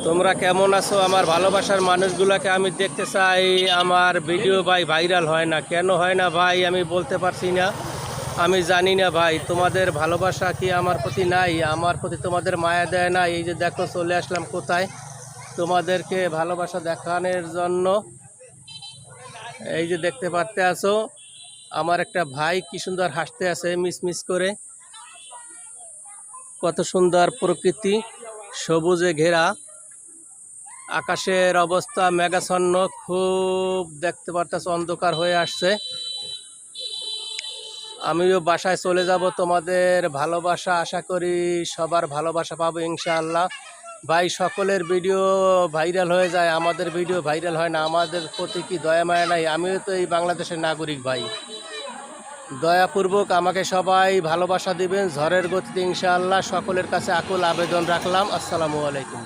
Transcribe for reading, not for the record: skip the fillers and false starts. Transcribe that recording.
তোমরা কেমন আছো? আমার ভালোবাসার মানুষগুলোকে আমি দেখতে চাই, আমার ভিডিও ভাই ভাইরাল হয় না। কেন হয় না ভাই আমি বলতে পারছি না, আমি জানি না ভাই। তোমাদের ভালোবাসা কি আমার প্রতি নাই? আমার প্রতি তোমাদের মায়া দেয় না? এই যে দেখো চলে আসলাম কোথায়, তোমাদেরকে ভালোবাসা দেখানোর জন্য। এই যে দেখতে পারতে আছো, আমার একটা ভাই কি সুন্দর হাসতে আছে মিস করে। কত সুন্দর প্রকৃতি, সবুজে ঘেরা। আকাশের অবস্থা মেঘাচ্ছন্ন, খুব দেখতে পারতেছ অন্ধকার হয়ে আসছে। আমিও বাসায় চলে যাব। তোমাদের ভালোবাসা আশা করি সবার ভালোবাসা পাবো ইনশাআল্লাহ। ভাই সকলের ভিডিও ভাইরাল হয়ে যায়, আমাদের ভিডিও ভাইরাল হয় না। আমাদের প্রতি কি দয়া মায়া নাই? আমিও তো এই বাংলাদেশের নাগরিক ভাই। দয়াপূর্বক আমাকে সবাই ভালোবাসা দিবেন ঝড়ের গতিতে ইনশাআল্লাহ। সকলের কাছে আকুল আবেদন রাখলাম। আসসালামু আলাইকুম।